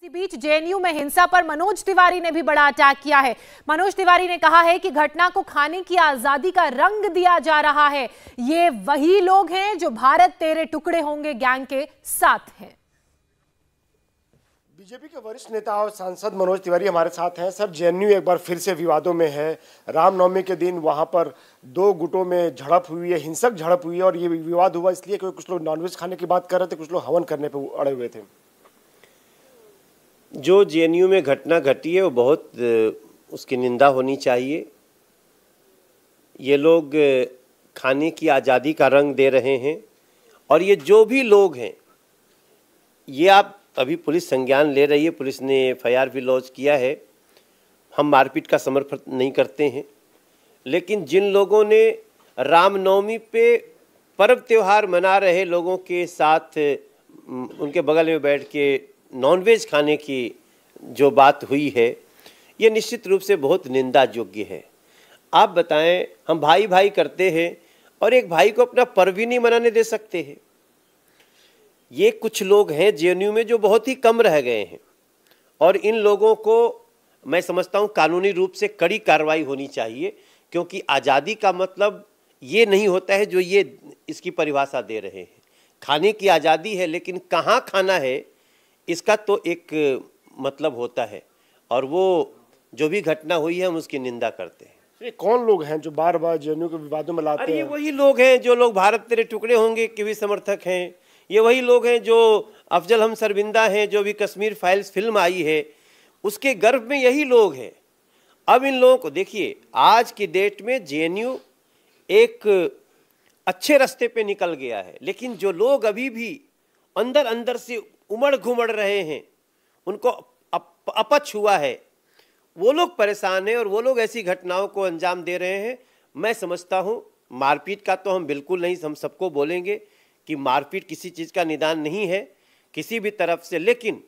इसी बीच जेएनयू में हिंसा पर मनोज तिवारी ने भी बड़ा अटैक किया है। मनोज तिवारी ने कहा है कि घटना को खाने की आजादी का रंग दिया जा रहा है। ये वही लोग हैं जो भारत तेरे टुकड़े होंगे गैंग के साथ हैं। बीजेपी के वरिष्ठ नेता और सांसद मनोज तिवारी हमारे साथ हैं। सर, जेएनयू एक बार फिर से विवादों में है। रामनवमी के दिन वहां पर दो गुटों में झड़प हुई है, हिंसक झड़प हुई है, और ये विवाद हुआ इसलिए कि कुछ लोग नॉनवेज खाने की बात कर रहे थे, कुछ लोग हवन करने पे अड़े हुए थे। जो जेएनयू में घटना घटी है वो बहुत उसकी निंदा होनी चाहिए। ये लोग खाने की आज़ादी का रंग दे रहे हैं, और ये जो भी लोग हैं, ये आप अभी पुलिस संज्ञान ले रही है, पुलिस ने एफआईआर भी लॉन्च किया है। हम मारपीट का समर्थन नहीं करते हैं, लेकिन जिन लोगों ने रामनवमी पे पर्व त्यौहार मना रहे लोगों के साथ उनके बगल में बैठ के नॉनवेज खाने की जो बात हुई है, ये निश्चित रूप से बहुत निंदा योग्य है। आप बताएं, हम भाई भाई करते हैं और एक भाई को अपना पर्व ही नहीं मनाने दे सकते हैं। ये कुछ लोग हैं जेएनयू में जो बहुत ही कम रह गए हैं, और इन लोगों को मैं समझता हूँ कानूनी रूप से कड़ी कार्रवाई होनी चाहिए, क्योंकि आज़ादी का मतलब ये नहीं होता है जो ये इसकी परिभाषा दे रहे हैं। खाने की आज़ादी है, लेकिन कहाँ खाना है इसका तो एक मतलब होता है, और वो जो भी घटना हुई है हम उसकी निंदा करते हैं। ये कौन लोग हैं जो बार बार जेएनयू के विवादों में लाते हैं? ये वही लोग हैं जो लोग भारत तेरे टुकड़े होंगे के भी समर्थक हैं। ये वही लोग हैं जो अफजल हम शर्मिंदा हैं, जो भी कश्मीर फाइल्स फिल्म आई है उसके गर्भ में यही लोग हैं। अब इन लोगों को देखिए, आज की डेट में जेएनयू एक अच्छे रास्ते पे निकल गया है, लेकिन जो लोग अभी भी अंदर अंदर से उमड़ घुमड़ रहे हैं, उनको अपच हुआ है, वो लोग परेशान हैं और वो लोग ऐसी घटनाओं को अंजाम दे रहे हैं। मैं समझता हूँ मारपीट का तो हम बिल्कुल नहीं, हम सबको बोलेंगे कि मारपीट किसी चीज़ का निदान नहीं है किसी भी तरफ से, लेकिन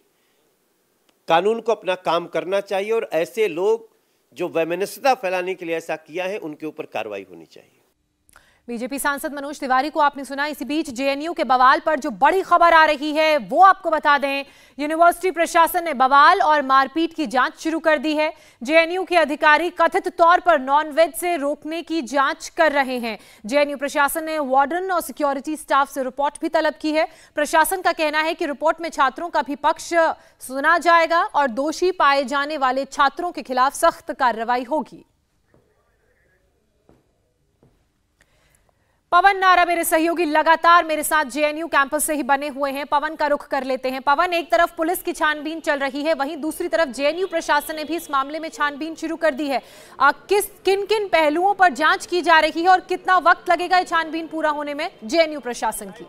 कानून को अपना काम करना चाहिए, और ऐसे लोग जो वैमनस्यता फैलाने के लिए ऐसा किया है उनके ऊपर कार्रवाई होनी चाहिए। बीजेपी सांसद मनोज तिवारी को आपने सुना। इसी बीच जेएनयू के बवाल पर जो बड़ी खबर आ रही है वो आपको बता दें। यूनिवर्सिटी प्रशासन ने बवाल और मारपीट की जांच शुरू कर दी है। जेएनयू के अधिकारी कथित तौर पर नॉनवेज से रोकने की जांच कर रहे हैं। जेएनयू प्रशासन ने वार्डन और सिक्योरिटी स्टाफ से रिपोर्ट भी तलब की है। प्रशासन का कहना है कि रिपोर्ट में छात्रों का भी पक्ष सुना जाएगा और दोषी पाए जाने वाले छात्रों के खिलाफ सख्त कार्रवाई होगी। पवन नारा मेरे सहयोगी लगातार मेरे साथ जेएनयू कैंपस से ही बने हुए हैं। पवन का रुख कर लेते हैं। पवन, एक तरफ पुलिस की छानबीन चल रही है, वहीं दूसरी तरफ जेएनयू प्रशासन ने भी इस मामले में छानबीन शुरू कर दी है। किन किन पहलुओं पर जांच की जा रही है और कितना वक्त लगेगा ये छानबीन पूरा होने में जेएनयू प्रशासन की?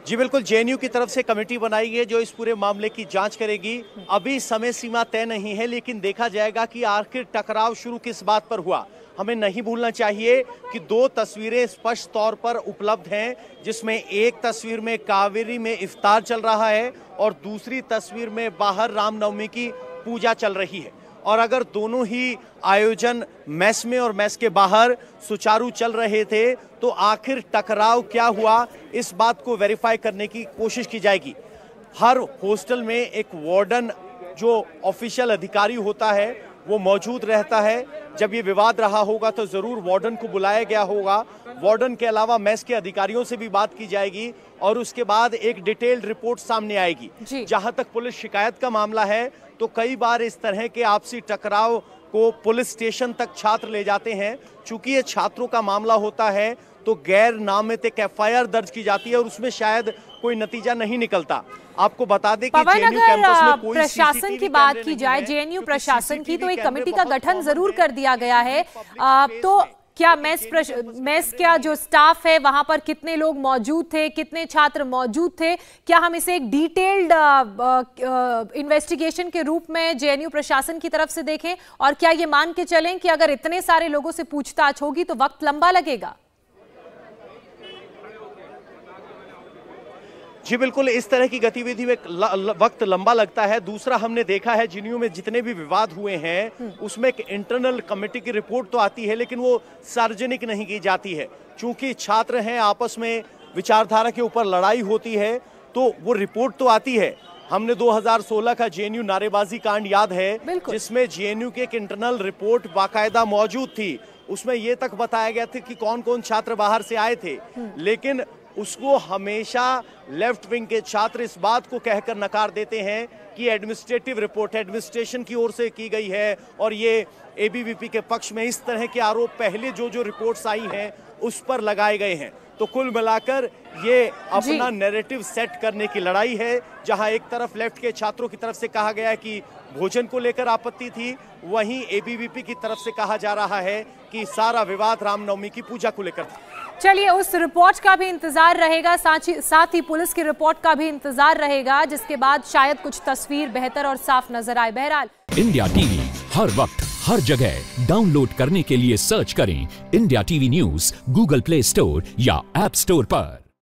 जी बिल्कुल, जेएनयू की तरफ से कमेटी बनाई है जो इस पूरे मामले की जांच करेगी। अभी समय सीमा तय नहीं है, लेकिन देखा जाएगा कि आखिर टकराव शुरू किस बात पर हुआ। हमें नहीं भूलना चाहिए कि दो तस्वीरें स्पष्ट तौर पर उपलब्ध हैं, जिसमें एक तस्वीर में कावेरी में इफ्तार चल रहा है और दूसरी तस्वीर में बाहर रामनवमी की पूजा चल रही है। और अगर दोनों ही आयोजन मेस में और मेस के बाहर सुचारू चल रहे थे, तो आखिर टकराव क्या हुआ, इस बात को वेरीफाई करने की कोशिश की जाएगी। हर हॉस्टल में एक वार्डन जो ऑफिशियल अधिकारी होता है वो मौजूद रहता है। जब ये विवाद रहा होगा तो जरूर वार्डन को बुलाया गया होगा। वार्डन के अलावा मेस के अधिकारियों से भी बात की जाएगी और उसके बाद एक डिटेल्ड रिपोर्ट सामने आएगी। जहां तक पुलिस शिकायत का मामला है, तो कई बार इस तरह के आपसी टकराव को पुलिस स्टेशन तक छात्र ले जाते हैं। चूंकि ये छात्रों का मामला होता है तो गैर नामित एक एफआईआर दर्ज की जाती है और उसमें शायद कोई नतीजा नहीं निकलता। आपको बता दें कि जेएनयू कैंपस में कोई प्रशासन की बात की जाए, जेएनयू प्रशासन की, तो एक कमेटी का गठन जरूर कर दिया गया है। तो क्या मेस क्या जो स्टाफ है वहां पर कितने लोग मौजूद थे, कितने छात्र मौजूद थे, क्या हम इसे एक डिटेल्ड इन्वेस्टिगेशन के रूप में जेएनयू प्रशासन की तरफ से देखें? और क्या ये मान के चलें कि अगर इतने सारे लोगों से पूछताछ होगी तो वक्त लंबा लगेगा? जी बिल्कुल, इस तरह की गतिविधि में वक्त लंबा लगता है। दूसरा, हमने देखा है जेएनयू में जितने भी विवाद हुए हैं उसमें एक इंटरनल कमेटी की रिपोर्ट तो आती है, लेकिन वो सार्वजनिक नहीं की जाती है। चूंकि छात्र हैं, आपस में विचारधारा के ऊपर लड़ाई होती है, तो वो रिपोर्ट तो आती है। हमने 2016 का जेएनयू नारेबाजी कांड याद है, जिसमें जेएनयू की एक इंटरनल रिपोर्ट बाकायदा मौजूद थी। उसमें यह तक बताया गया था कि कौन कौन छात्र बाहर से आए थे, लेकिन उसको हमेशा लेफ्ट विंग के छात्र इस बात को कहकर नकार देते हैं कि एडमिनिस्ट्रेटिव रिपोर्ट एडमिनिस्ट्रेशन की ओर से की गई है और ये एबीवीपी के पक्ष में इस तरह के आरोप पहले जो रिपोर्ट्स आई हैं उस पर लगाए गए हैं। तो कुल मिलाकर ये अपना नैरेटिव सेट करने की लड़ाई है, जहां एक तरफ लेफ्ट के छात्रों की तरफ से कहा गया है कि भोजन को लेकर आपत्ति थी, वहीं एबीवीपी की तरफ से कहा जा रहा है कि सारा विवाद रामनवमी की पूजा को लेकर था। चलिए, उस रिपोर्ट का भी इंतजार रहेगा, साथ ही पुलिस की रिपोर्ट का भी इंतजार रहेगा, जिसके बाद शायद कुछ तस्वीर बेहतर और साफ नजर आए। बहरहाल, इंडिया टीवी हर वक्त हर जगह डाउनलोड करने के लिए सर्च करें India TV news Google play store या ऐप स्टोर पर।